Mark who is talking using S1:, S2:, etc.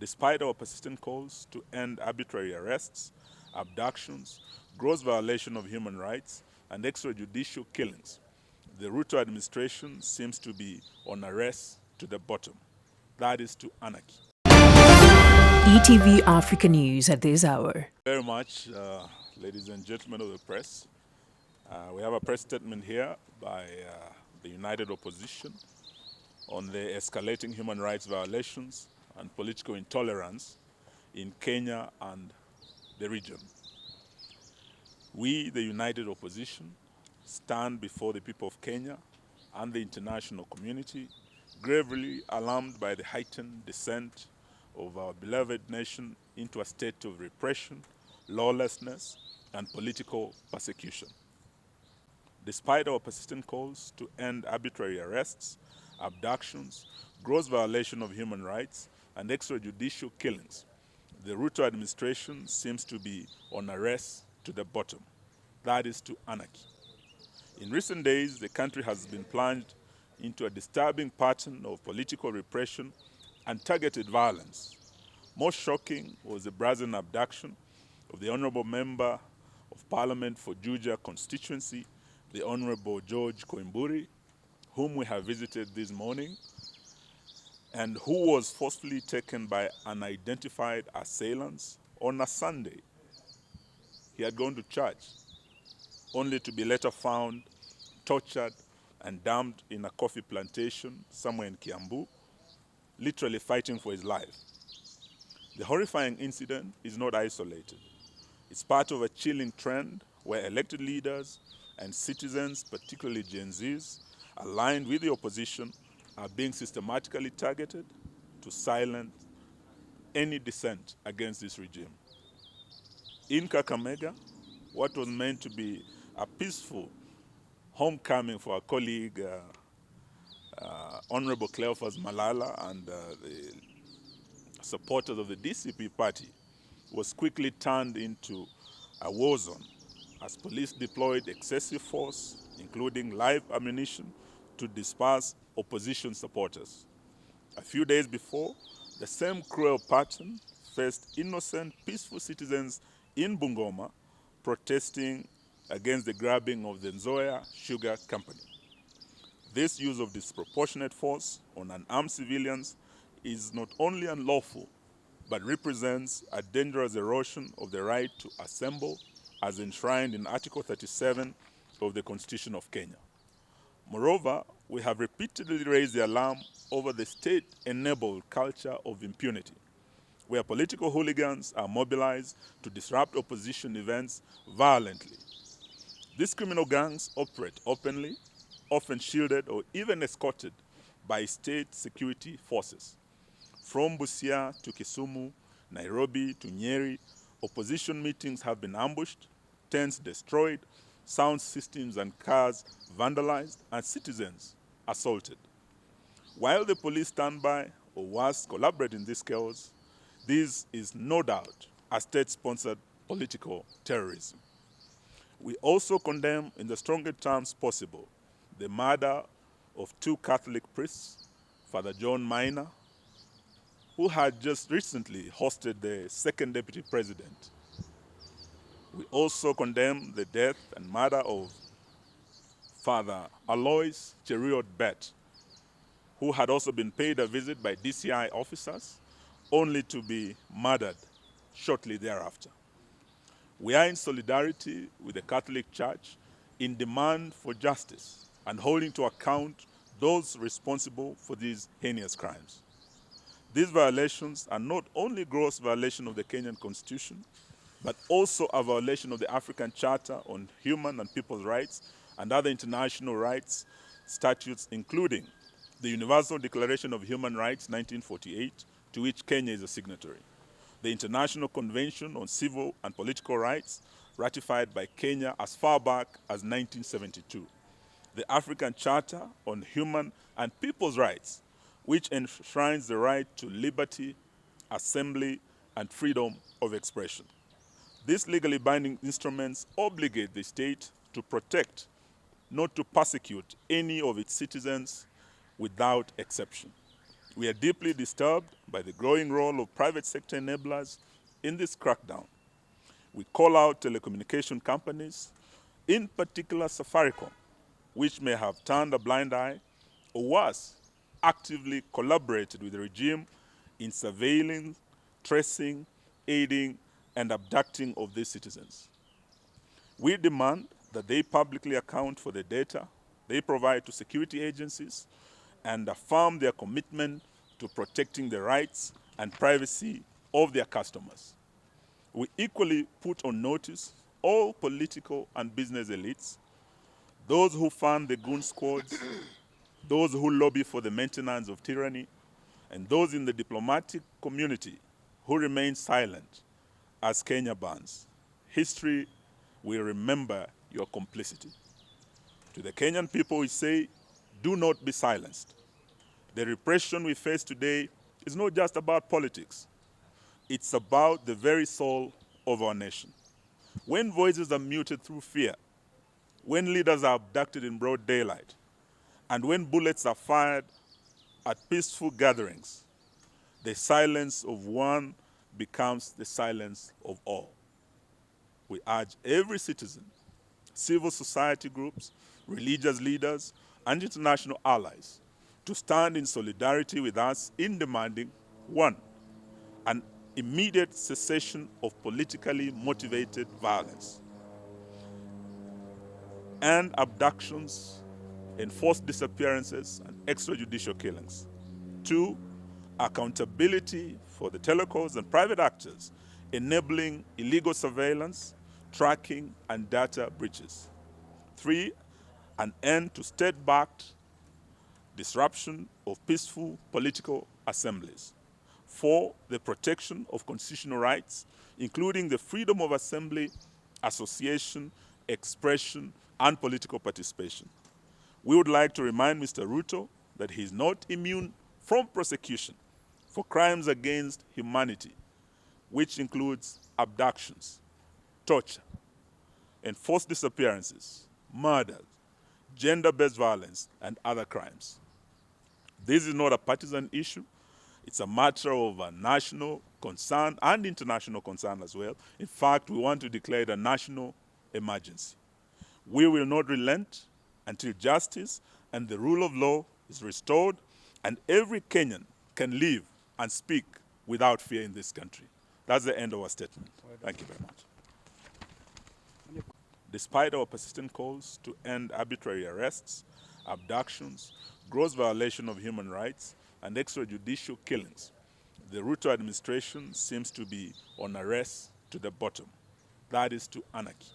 S1: Despite our persistent calls to end arbitrary arrests, abductions, gross violation of human rights, and extrajudicial killings, the Ruto administration seems to be on a race to the bottom. That is to anarchy.
S2: ETV Africa News at this hour.
S1: Very much, ladies and gentlemen of the press. We have a press statement here by the United Opposition on the escalating human rights violations and political intolerance in Kenya and the region. We, the United Opposition, stand before the people of Kenya and the international community, gravely alarmed by the heightened descent of our beloved nation into a state of repression, lawlessness, and political persecution. Despite our persistent calls to end arbitrary arrests, abductions, gross violation of human rights, and extrajudicial killings, the Ruto administration seems to be on a race to the bottom. That is to anarchy. In recent days, the country has been plunged into a disturbing pattern of political repression and targeted violence. Most shocking was the brazen abduction of the Honorable Member of Parliament for Juja constituency, the Honorable George Koimburi, whom we have visited this morning, and who was forcefully taken by unidentified assailants on a Sunday. He had gone to church, only to be later found tortured and dumped in a coffee plantation somewhere in Kiambu, literally fighting for his life. The horrifying incident is not isolated. It's part of a chilling trend where elected leaders and citizens, particularly Gen Zs, aligned with the opposition, are being systematically targeted to silence any dissent against this regime. In Kakamega, what was meant to be a peaceful homecoming for our colleague, Honorable Cleophas Malala and the supporters of the DCP party, was quickly turned into a war zone as police deployed excessive force, including live ammunition, to disperse opposition supporters. A few days before, the same cruel pattern faced innocent, peaceful citizens in Bungoma protesting against the grabbing of the Nzoia Sugar Company. This use of disproportionate force on unarmed civilians is not only unlawful, but represents a dangerous erosion of the right to assemble as enshrined in Article 37 of the Constitution of Kenya. Moreover, we have repeatedly raised the alarm over the state-enabled culture of impunity, where political hooligans are mobilized to disrupt opposition events violently. These criminal gangs operate openly, often shielded or even escorted by state security forces. From Busia to Kisumu, Nairobi to Nyeri, opposition meetings have been ambushed, tents destroyed, sound systems and cars vandalized, and citizens assaulted. While the police stand by, or worse, collaborate in this chaos, this is no doubt a state-sponsored political terrorism. We also condemn, in the strongest terms possible, the murder of two Catholic priests, Father John Minor, who had just recently hosted the second deputy president. We also condemn the death and murder of Father Alois Cheruiyot Bet, who had also been paid a visit by DCI officers, only to be murdered shortly thereafter. We are in solidarity with the Catholic Church in demand for justice and holding to account those responsible for these heinous crimes. These violations are not only gross violation of the Kenyan Constitution, but also a violation of the African Charter on Human and People's Rights and other international rights statutes, including the Universal Declaration of Human Rights 1948, to which Kenya is a signatory, the International Convention on Civil and Political Rights, ratified by Kenya as far back as 1972, the African Charter on Human and People's Rights, which enshrines the right to liberty, assembly, and freedom of expression. These legally binding instruments obligate the state to protect, not to persecute, any of its citizens without exception. We are deeply disturbed by the growing role of private sector enablers in this crackdown. We call out telecommunication companies, in particular Safaricom, which may have turned a blind eye, or worse, actively collaborated with the regime in surveilling, tracing, aiding, and abducting of these citizens. We demand that they publicly account for the data they provide to security agencies and affirm their commitment to protecting the rights and privacy of their customers. We equally put on notice all political and business elites, those who fund the goon squads, those who lobby for the maintenance of tyranny, and those in the diplomatic community who remain silent as Kenya burns. History will remember your complicity. To the Kenyan people, we say, do not be silenced. The repression we face today is not just about politics. It's about the very soul of our nation. When voices are muted through fear, when leaders are abducted in broad daylight, and when bullets are fired at peaceful gatherings, the silence of one becomes the silence of all. We urge every citizen, civil society groups, religious leaders, and international allies to stand in solidarity with us in demanding, one, an immediate cessation of politically motivated violence and abductions, enforced disappearances, and extrajudicial killings. Two, accountability for the telecoms and private actors enabling illegal surveillance, tracking, and data breaches. Three, an end to state-backed disruption of peaceful political assemblies. Four, the protection of constitutional rights, including the freedom of assembly, association, expression, and political participation. We would like to remind Mr. Ruto that he is not immune from prosecution for crimes against humanity, which includes abductions, torture, enforced disappearances, murders, gender-based violence, and other crimes. This is not a partisan issue. It's a matter of a national concern and international concern as well. In fact, we want to declare it a national emergency. We will not relent until justice and the rule of law is restored and every Kenyan can live and speak without fear in this country. That's the end of our statement. Thank you very much. Despite our persistent calls to end arbitrary arrests, abductions, gross violation of human rights, and extrajudicial killings, the Ruto administration seems to be on a race to the bottom. That is to anarchy.